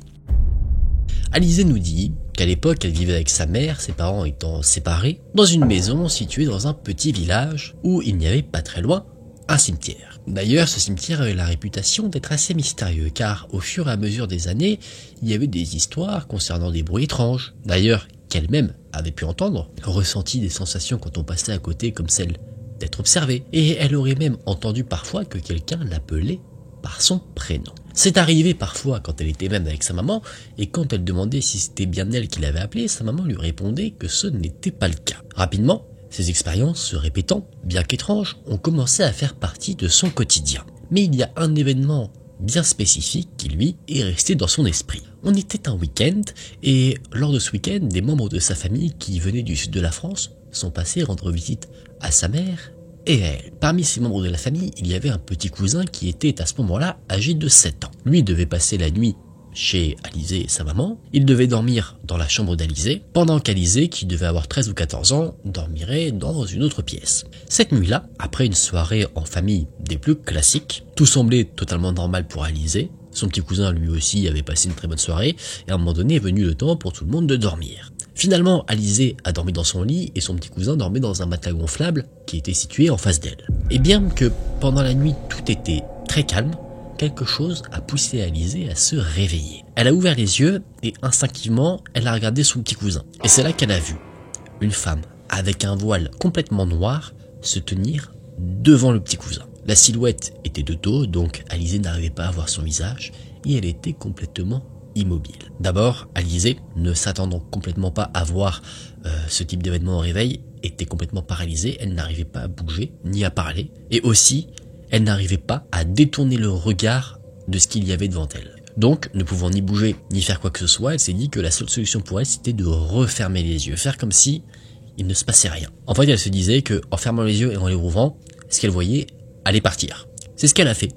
Alizée nous dit qu'à l'époque, elle vivait avec sa mère, ses parents étant séparés, dans une maison située dans un petit village où il n'y avait pas très loin un cimetière. D'ailleurs, ce cimetière avait la réputation d'être assez mystérieux, car au fur et à mesure des années, il y avait des histoires concernant des bruits étranges. D'ailleurs, qu'elle-même avait pu entendre, ressenti des sensations quand on passait à côté comme celle d'être observée, et elle aurait même entendu parfois que quelqu'un l'appelait par son prénom. C'est arrivé parfois quand elle était même avec sa maman, et quand elle demandait si c'était bien elle qui l'avait appelée, sa maman lui répondait que ce n'était pas le cas. Rapidement, ces expériences se répétant, bien qu'étranges, ont commencé à faire partie de son quotidien. Mais il y a un événement bien spécifique qui lui est resté dans son esprit. On était un week-end, et lors de ce week-end, des membres de sa famille qui venaient du sud de la France sont passés rendre visite à sa mère et à elle. Parmi ces membres de la famille, il y avait un petit cousin qui était à ce moment-là âgé de 7 ans. Lui devait passer la nuit chez Alizée et sa maman. Il devait dormir dans la chambre d'Alizée, pendant qu'Alizée, qui devait avoir 13 ou 14 ans, dormirait dans une autre pièce. Cette nuit-là, après une soirée en famille des plus classiques, tout semblait totalement normal pour Alizée. Son petit cousin lui aussi avait passé une très bonne soirée, et à un moment donné est venu le temps pour tout le monde de dormir. Finalement, Alizée a dormi dans son lit et son petit cousin dormait dans un matelas gonflable qui était situé en face d'elle. Et bien que pendant la nuit tout était très calme, quelque chose a poussé Alizée à se réveiller. Elle a ouvert les yeux et instinctivement, elle a regardé son petit cousin. Et c'est là qu'elle a vu une femme avec un voile complètement noir se tenir devant le petit cousin. La silhouette était de dos, donc Alizée n'arrivait pas à voir son visage et elle était complètement immobile. D'abord, Alizée, ne s'attendant complètement pas à voir ce type d'événement au réveil, était complètement paralysée, elle n'arrivait pas à bouger, ni à parler, et aussi, elle n'arrivait pas à détourner le regard de ce qu'il y avait devant elle. Donc, ne pouvant ni bouger, ni faire quoi que ce soit, elle s'est dit que la seule solution pour elle, c'était de refermer les yeux, faire comme si il ne se passait rien. En fait, elle se disait que en fermant les yeux et en les rouvrant, ce qu'elle voyait allait partir. C'est ce qu'elle a fait.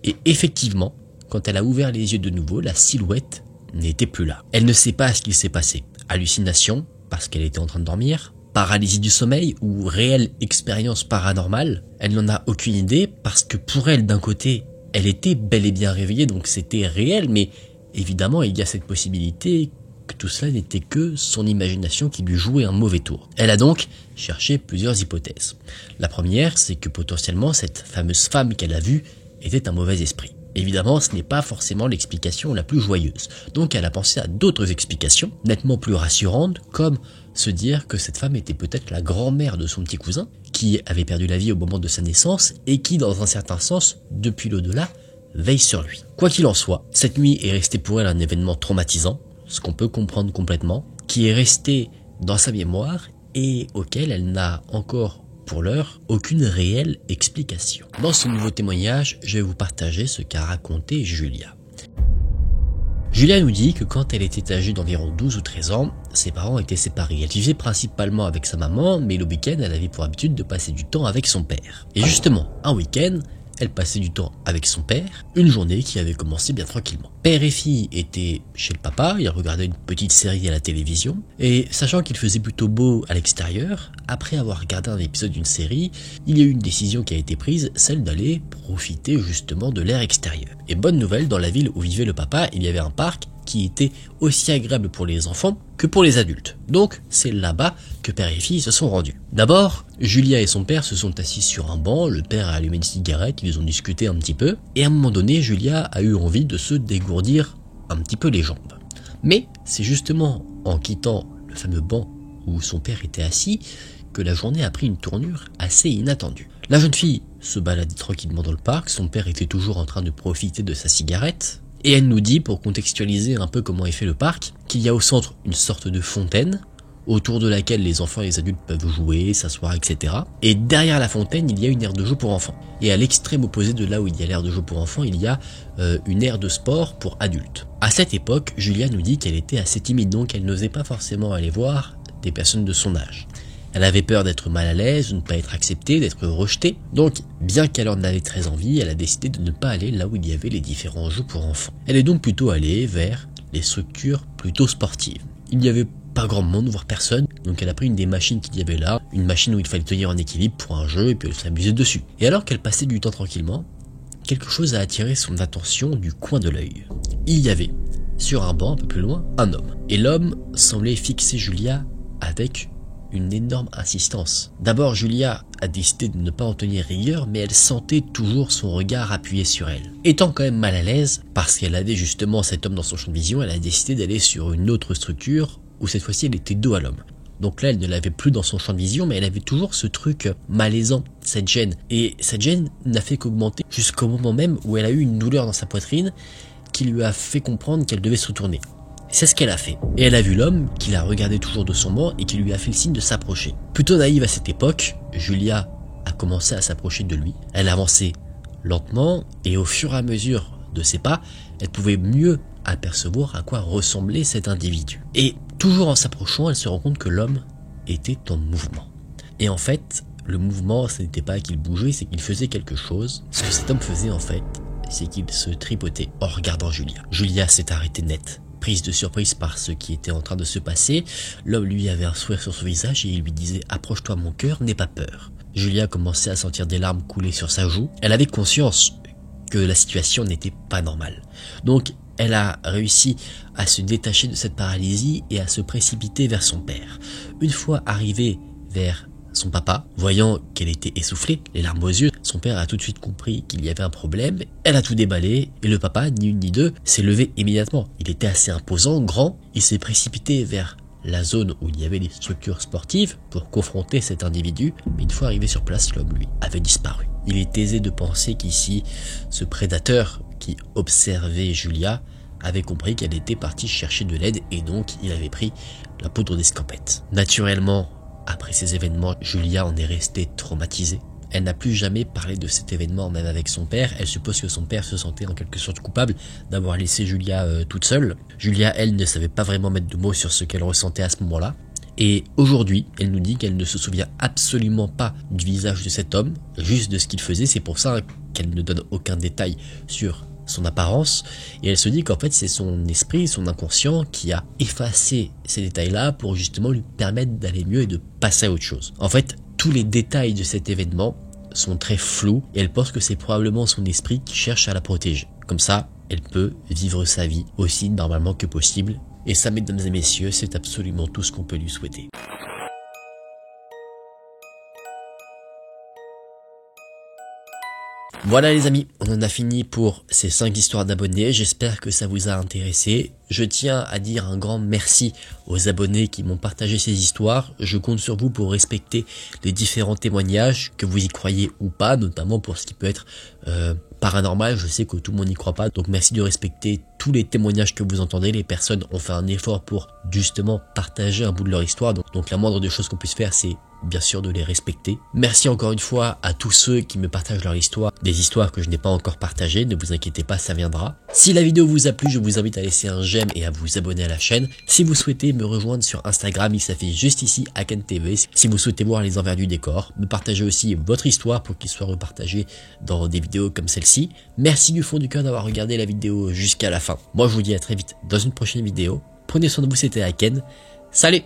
Et effectivement, quand elle a ouvert les yeux de nouveau, la silhouette n'était plus là. Elle ne sait pas ce qu'il s'est passé. Hallucination, parce qu'elle était en train de dormir, paralysie du sommeil ou réelle expérience paranormale, elle n'en a aucune idée parce que pour elle, d'un côté, elle était bel et bien réveillée, donc c'était réel, mais évidemment, il y a cette possibilité que tout cela n'était que son imagination qui lui jouait un mauvais tour. Elle a donc cherché plusieurs hypothèses. La première, c'est que potentiellement, cette fameuse femme qu'elle a vue était un mauvais esprit. Évidemment, ce n'est pas forcément l'explication la plus joyeuse. Donc elle a pensé à d'autres explications, nettement plus rassurantes, comme se dire que cette femme était peut-être la grand-mère de son petit cousin, qui avait perdu la vie au moment de sa naissance, et qui, dans un certain sens, depuis l'au-delà, veille sur lui. Quoi qu'il en soit, cette nuit est restée pour elle un événement traumatisant, ce qu'on peut comprendre complètement, qui est resté dans sa mémoire, et auquel elle n'a encore pour l'heure, aucune réelle explication. Dans ce nouveau témoignage, je vais vous partager ce qu'a raconté Julia. Julia nous dit que quand elle était âgée d'environ 12 ou 13 ans, ses parents étaient séparés. Elle vivait principalement avec sa maman, mais le week-end, elle avait pour habitude de passer du temps avec son père. Et justement, un week-end, elle passait du temps avec son père, une journée qui avait commencé bien tranquillement. Père et fille étaient chez le papa, ils regardaient une petite série à la télévision, et sachant qu'il faisait plutôt beau à l'extérieur, après avoir regardé un épisode d'une série, il y a eu une décision qui a été prise, celle d'aller profiter justement de l'air extérieur. Et bonne nouvelle, dans la ville où vivait le papa, il y avait un parc qui était aussi agréable pour les enfants que pour les adultes. Donc, c'est là-bas que père et fille se sont rendus. D'abord, Julia et son père se sont assis sur un banc, le père a allumé une cigarette, ils ont discuté un petit peu, et à un moment donné, Julia a eu envie de se dégourdir un petit peu les jambes. Mais c'est justement en quittant le fameux banc où son père était assis que la journée a pris une tournure assez inattendue. La jeune fille se baladait tranquillement dans le parc, son père était toujours en train de profiter de sa cigarette, et elle nous dit, pour contextualiser un peu comment est fait le parc, qu'il y a au centre une sorte de fontaine, autour de laquelle les enfants et les adultes peuvent jouer, s'asseoir, etc. Et derrière la fontaine, il y a une aire de jeu pour enfants. Et à l'extrême opposé de là où il y a l'aire de jeu pour enfants, il y a une aire de sport pour adultes. À cette époque, Julia nous dit qu'elle était assez timide, donc elle n'osait pas forcément aller voir des personnes de son âge. Elle avait peur d'être mal à l'aise, de ne pas être acceptée, d'être rejetée. Donc, bien qu'elle en avait très envie, elle a décidé de ne pas aller là où il y avait les différents jeux pour enfants. Elle est donc plutôt allée vers les structures plutôt sportives. Il n'y avait pas grand monde, voire personne, donc elle a pris une des machines qu'il y avait là, une machine où il fallait tenir en équilibre pour un jeu et puis elle s'amusait dessus. Et alors qu'elle passait du temps tranquillement, quelque chose a attiré son attention du coin de l'œil. Il y avait, sur un banc un peu plus loin, un homme. Et l'homme semblait fixer Julia avec une énorme insistance. D'abord, Julia a décidé de ne pas en tenir rigueur, mais elle sentait toujours son regard appuyé sur elle. Étant quand même mal à l'aise, parce qu'elle avait justement cet homme dans son champ de vision, elle a décidé d'aller sur une autre structure, où cette fois-ci elle était dos à l'homme. Donc là, elle ne l'avait plus dans son champ de vision, mais elle avait toujours ce truc malaisant, cette gêne. Et cette gêne n'a fait qu'augmenter jusqu'au moment même où elle a eu une douleur dans sa poitrine qui lui a fait comprendre qu'elle devait se retourner. C'est ce qu'elle a fait. Et elle a vu l'homme qui la regardait toujours de son banc et qui lui a fait le signe de s'approcher. Plutôt naïve à cette époque, Julia a commencé à s'approcher de lui. Elle avançait lentement et au fur et à mesure de ses pas, elle pouvait mieux apercevoir à quoi ressemblait cet individu. Et toujours en s'approchant, elle se rend compte que l'homme était en mouvement. Et en fait, le mouvement, ce n'était pas qu'il bougeait, c'est qu'il faisait quelque chose. Ce que cet homme faisait en fait, c'est qu'il se tripotait en regardant Julia. Julia s'est arrêtée net. Prise de surprise par ce qui était en train de se passer, l'homme lui avait un sourire sur son visage et il lui disait « Approche-toi mon cœur, n'aie pas peur ». Julia commençait à sentir des larmes couler sur sa joue. Elle avait conscience que la situation n'était pas normale. Donc, elle a réussi à se détacher de cette paralysie et à se précipiter vers son père. Une fois arrivée vers son papa, voyant qu'elle était essoufflée, les larmes aux yeux, son père a tout de suite compris qu'il y avait un problème. Elle a tout déballé et le papa, ni une ni deux, s'est levé immédiatement. Il était assez imposant, grand. Il s'est précipité vers la zone où il y avait les structures sportives pour confronter cet individu. Mais une fois arrivé sur place, l'homme, lui, avait disparu. Il est aisé de penser qu'ici, ce prédateur qui observait Julia avait compris qu'elle était partie chercher de l'aide et donc il avait pris la poudre d'escampette. Naturellement, après ces événements, Julia en est restée traumatisée. Elle n'a plus jamais parlé de cet événement même avec son père. Elle suppose que son père se sentait en quelque sorte coupable d'avoir laissé Julia toute seule. Julia, elle, ne savait pas vraiment mettre de mots sur ce qu'elle ressentait à ce moment-là. Et aujourd'hui, elle nous dit qu'elle ne se souvient absolument pas du visage de cet homme, juste de ce qu'il faisait. C'est pour ça qu'elle ne donne aucun détail sur son apparence. Et elle se dit qu'en fait, c'est son esprit, son inconscient qui a effacé ces détails-là pour justement lui permettre d'aller mieux et de passer à autre chose. En fait, tous les détails de cet événement sont très flous et elle pense que c'est probablement son esprit qui cherche à la protéger. Comme ça, elle peut vivre sa vie aussi normalement que possible. Et ça, mesdames et messieurs, c'est absolument tout ce qu'on peut lui souhaiter. Voilà les amis, on en a fini pour ces 5 histoires d'abonnés, j'espère que ça vous a intéressé. Je tiens à dire un grand merci aux abonnés qui m'ont partagé ces histoires. Je compte sur vous pour respecter les différents témoignages, que vous y croyez ou pas, notamment pour ce qui peut être paranormal. Je sais que tout le monde n'y croit pas, donc merci de respecter tous les témoignages que vous entendez. Les personnes ont fait un effort pour justement partager un bout de leur histoire, donc la moindre des choses qu'on puisse faire, c'est bien sûr de les respecter. Merci encore une fois à tous ceux qui me partagent leur histoire, des histoires que je n'ai pas encore partagées, ne vous inquiétez pas, ça viendra. Si la vidéo vous a plu, je vous invite à laisser un j'aime et à vous abonner à la chaîne. Si vous souhaitez me rejoindre sur Instagram, il s'affiche juste ici, AkenTV. Si vous souhaitez voir les envers du décor, me partagez aussi votre histoire pour qu'il soit repartagé dans des vidéos comme celle-ci. Merci du fond du cœur d'avoir regardé la vidéo jusqu'à la fin. Moi je vous dis à très vite dans une prochaine vidéo. Prenez soin de vous, c'était Aken. Salut!